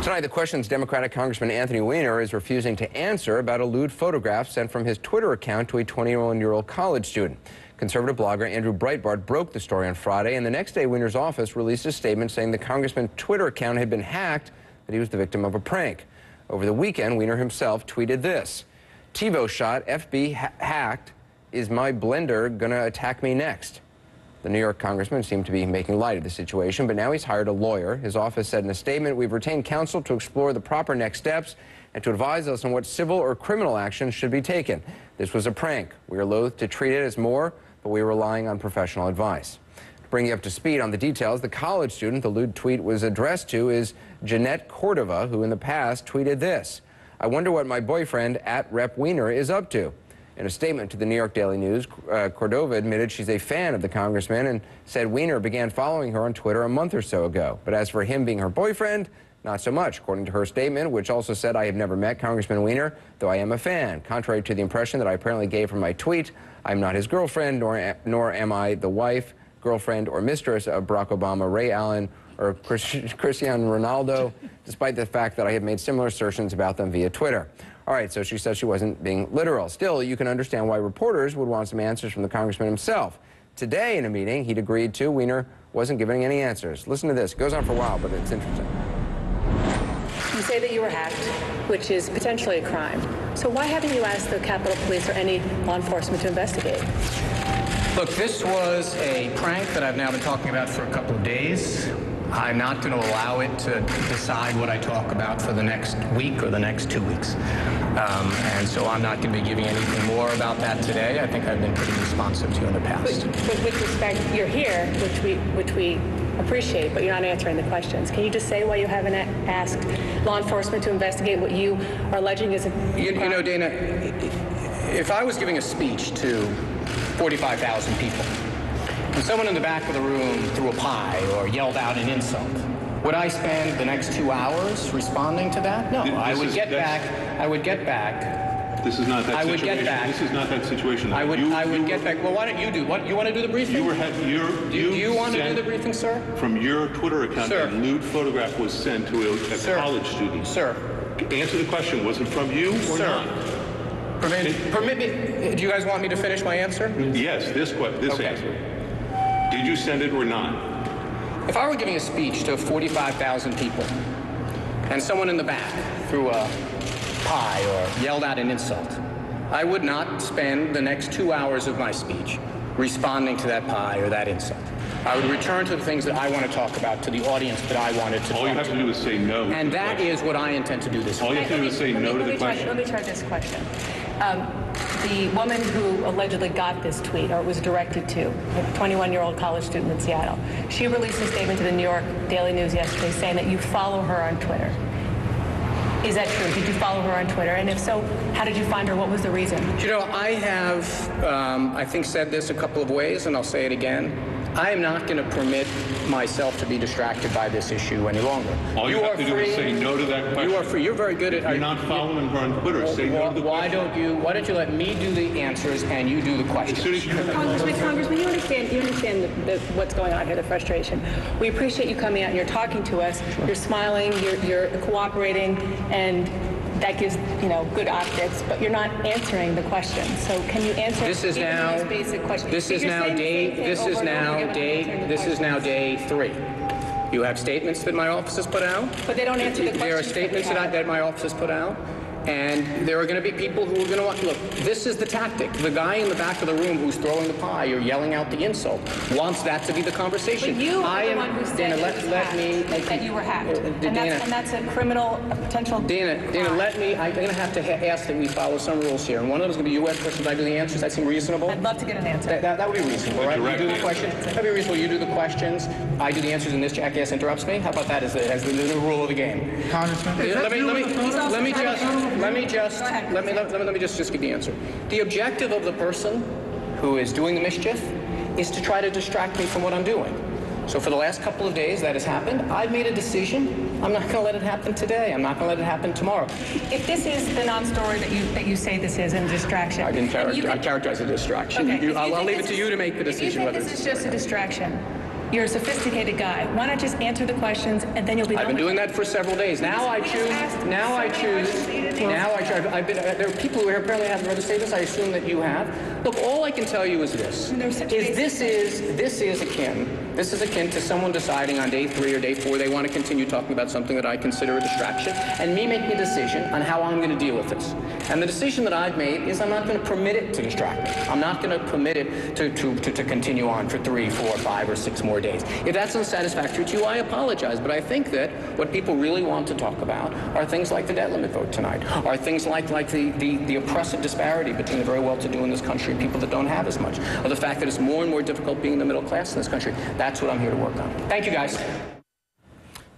Tonight, the questions Democratic Congressman Anthony Weiner is refusing to answer about a lewd photograph sent from his Twitter account to a 21-year-old college student. Conservative blogger Andrew Breitbart broke the story on Friday, and the next day, Weiner's office released a statement saying the congressman's Twitter account had been hacked, that he was the victim of a prank. Over the weekend, Weiner himself tweeted this: TiVo shot, FB hacked, is my blender gonna attack me next? The New York congressman seemed to be making light of the situation, but now he's hired a lawyer. His office said in a statement, "We've retained counsel to explore the proper next steps and to advise us on what civil or criminal action should be taken. This was a prank. We are loath to treat it as more, but we are relying on professional advice." To bring you up to speed on the details, the college student the lewd tweet was addressed to is Jeanette Cordova, who in the past tweeted this: "I wonder what my boyfriend @Rep Weiner is up to." In a statement to the New York Daily News, Cordova admitted she's a fan of the congressman and said Weiner began following her on Twitter a month or so ago. But as for him being her boyfriend, not so much, according to her statement, which also said, "I have never met Congressman Weiner, though I am a fan. Contrary to the impression that I apparently gave from my tweet, I'm not his girlfriend, nor am I the wife, girlfriend, or mistress of Barack Obama, Ray Allen, or Cristiano Ronaldo, despite the fact that I have made similar assertions about them via Twitter." All right, so she says she wasn't being literal. Still, you can understand why reporters would want some answers from the congressman himself. Today, in a meeting he'd agreed to, Weiner wasn't giving any answers. Listen to this. It goes on for a while, but it's interesting. You say that you were hacked, which is potentially a crime. So why haven't you asked the Capitol Police or any law enforcement to investigate? Look, this was a prank that I've now been talking about for a couple of days. I'm not going to allow it to decide what I talk about for the next week or the next 2 weeks. And so I'm not going to be giving anything more about that today. I think I've been pretty responsive to you in the past. But with respect, you're here, which we appreciate, but you're not answering the questions. Can you just say why you haven't asked law enforcement to investigate what you are alleging is a crime? You know, Dana, if I was giving a speech to 45,000 people, and someone in the back of the room threw a pie or yelled out an insult, would I spend the next 2 hours responding to that? No, I would get back. This is not that situation. I would get back. This is not that situation. I would get back. Well, why don't you do? What you want to do the briefing? Do you want to do the briefing, sir? From your Twitter account, sir, a lewd photograph was sent to a college student. Sir, answer the question. Was it from you or not? Permit me. Do you guys want me to finish my answer? Yes. This okay. answer. Did you send it or not? If I were giving a speech to 45,000 people and someone in the back threw a pie or yelled out an insult, I would not spend the next 2 hours of my speech responding to that pie or that insult. I would return to the things that I want to talk about, to the audience that I wanted to talk to. All you have to do is say no. And that is what I intend to do this week. All you have to do is say no to the question. Let me try this question. The woman who allegedly got this tweet, or it was directed to, a 21-year-old college student in Seattle, she released a statement to the New York Daily News yesterday saying that you follow her on Twitter. Is that true? Did you follow her on Twitter? And if so, how did you find her? What was the reason? You know, I have, I think, said this a couple of ways, and I'll say it again. I am not going to permit myself to be distracted by this issue any longer. All you have to do is say no to that question. You are free. You're very good at... You're not following her on Twitter. Say no to the question. Why don't you let me do the answers and you do the questions? Congressman, you understand what's going on here, the frustration. We appreciate you coming out and you're talking to us. Sure. You're smiling, you're cooperating, and that gives, good optics, but you're not answering the question. So can you answer this basic questions? This is now day 3. You have statements that my office has put out. But they don't answer the questions. There are statements that my office has put out. And there are going to be people who are going to want, look, this is the tactic. The guy in the back of the room who's throwing the pie or yelling out the insult wants that to be the conversation. But you are the one who said that you were hacked. And that's a criminal, potential Dana, I'm going to have to ask that we follow some rules here. And one of them is going to be U.S. questions. I do the answers. That seem reasonable? I'd love to get an answer. That would be reasonable, right? You do the questions. That would be reasonable. You do the questions. I do the answers, and this jackass interrupts me. How about that as the new rule of the game? Congressman, Let me just give the answer. The objective of the person who is doing the mischief is to try to distract me from what I'm doing. So for the last couple of days that has happened, I've made a decision. I'm not going to let it happen today. I'm not going to let it happen tomorrow. If this is the non-story that you say this is and distraction. I characterize it as a distraction. Okay. I'll leave it to you to make the decision. If you think this is just a distraction, You're a sophisticated guy. Why not just answer the questions and then you'll be done I've been with doing it? that for several days. Now I choose. There are people who apparently haven't read the statements. I assume that you have. Look, all I can tell you is this: this is akin to someone deciding on day 3 or day 4 they want to continue talking about something that I consider a distraction, and me making a decision on how I'm going to deal with this. And the decision that I've made is I'm not going to permit it to distract me. I'm not going to permit it to continue on for 3, 4, 5, or 6 more days. If that's unsatisfactory to you, I apologize. But I think that what people really want to talk about are things like the debt limit vote tonight, are things like the oppressive disparity between the very well-to-do in this country and people that don't have as much, or the fact that it's more and more difficult being the middle class in this country. That's what I'm here to work on. Thank you, guys.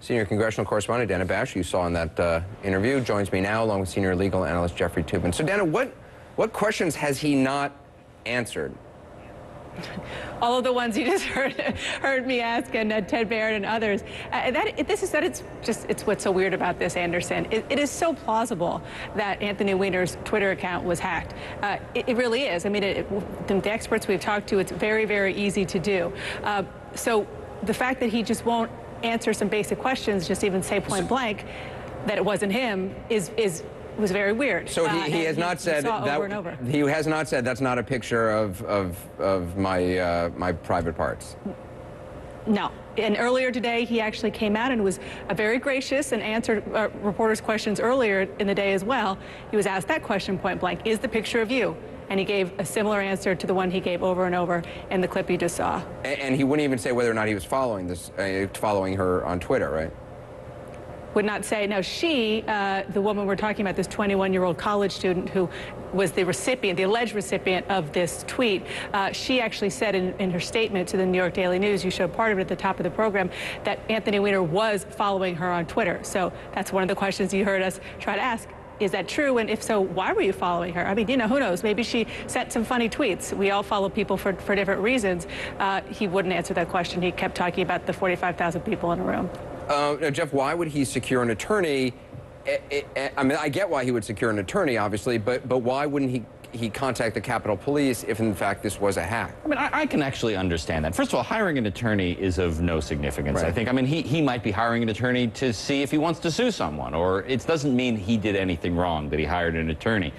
Senior congressional correspondent Dana Bash, you saw in that interview, joins me now along with senior legal analyst Jeffrey Toobin. So Dana, what questions has he not answered? All of the ones you just heard me ask, and Ted Barrett and others. It's what's so weird about this, Anderson. It is so plausible that Anthony Weiner's Twitter account was hacked. It really is. I mean, the experts we've talked to, it's very, very easy to do. So the fact that he just won't answer some basic questions, just even say point blank that it wasn't him, was very weird. So he has not said that. Over and over. He has not said that's not a picture of my my private parts. No. And earlier today, he actually came out and was very gracious and answered reporters' questions earlier in the day as well. He was asked that question point blank: "Is the picture of you?" And he gave a similar answer to the one he gave over and over in the clip you just saw. And he wouldn't even say whether or not he was following her on Twitter, right? Would not say. Now, she, the woman we're talking about, this 21-year-old college student who was the recipient, the alleged recipient of this tweet, she actually said in her statement to the New York Daily News, you showed part of it at the top of the program, that Anthony Weiner was following her on Twitter. So that's one of the questions you heard us try to ask. Is that true? And if so, why were you following her? I mean, you know, who knows? Maybe she sent some funny tweets. We all follow people for different reasons. He wouldn't answer that question. He kept talking about the 45,000 people in a room. Now, Jeff, why would he secure an attorney? I mean, I get why he would secure an attorney, obviously, but why wouldn't he contact the Capitol Police if, in fact, this was a hack? I mean, I can actually understand that. First of all, hiring an attorney is of no significance, right. I think. I mean, he might be hiring an attorney to see if he wants to sue someone, or it doesn't mean he did anything wrong that he hired an attorney.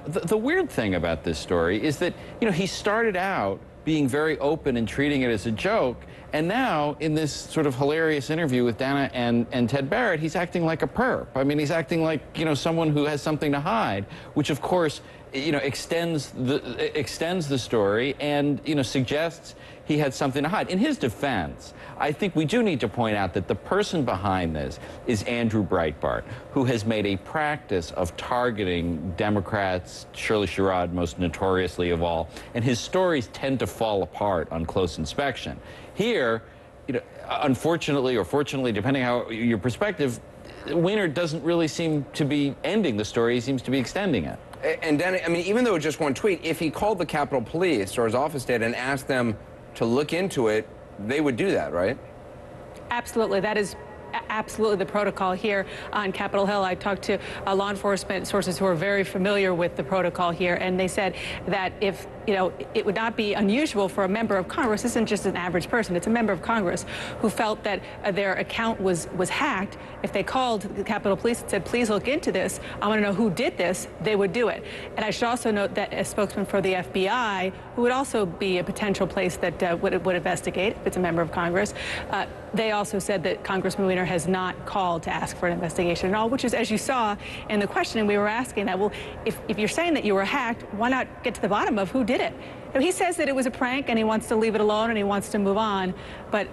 The weird thing about this story is that, you know, he started out being very open and treating it as a joke, and now, in this sort of hilarious interview with Dana and Ted Barrett, he's acting like a perp. I mean, he's acting like, you know, someone who has something to hide, which, of course, you know, extends the story and, you know, suggests he had something to hide. In his defense, I think we do need to point out that the person behind this is Andrew Breitbart, who has made a practice of targeting Democrats, Shirley Sherrod most notoriously of all, and his stories tend to fall apart on close inspection. Here, you know, unfortunately or fortunately, depending on your perspective, Weiner doesn't really seem to be ending the story. He seems to be extending it. And then, I mean, even though it's just one tweet, if he called the Capitol Police, or his office did, and asked them to look into it, they would do that, right? Absolutely. That is absolutely the protocol here on Capitol Hill. I talked to law enforcement sources who are very familiar with the protocol here, and they said that if, you know, it would not be unusual for a member of Congress, this isn't just an average person, it's a member of Congress who felt that their account was hacked. If they called the Capitol Police and said, please look into this, I want to know who did this, they would do it. And I should also note that a spokesman for the FBI, who would also be a potential place that would investigate if it's a member of Congress, they also said that Congressman Weiner has not called to ask for an investigation at all, which is, as you saw in the questioning, we were asking that, well, if you're saying that you were hacked, why not get to the bottom of who did it? Now, he says that it was a prank and he wants to leave it alone and he wants to move on, but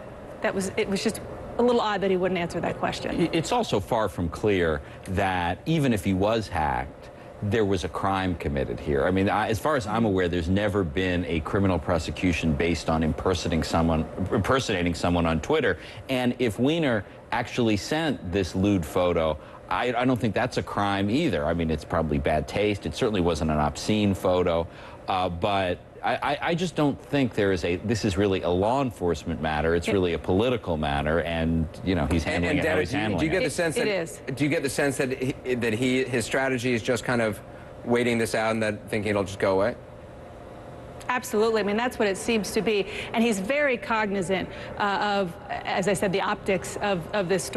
it was just a little odd that he wouldn't answer that question. It's also far from clear that even if he was hacked, there was a crime committed here. I mean, as far as I'm aware, there's never been a criminal prosecution based on impersonating someone on Twitter. And if Weiner actually sent this lewd photo, I don't think that's a crime either. I mean, it's probably bad taste. It certainly wasn't an obscene photo, but I just don't think this is really a law enforcement matter. It's really a political matter, and, you know, he's handling it how he's handling it. Do you get the sense that do you get the sense that his strategy is just kind of waiting this out and that thinking it'll just go away? Absolutely. I mean, that's what it seems to be. And he's very cognizant of, as I said, the optics of this story.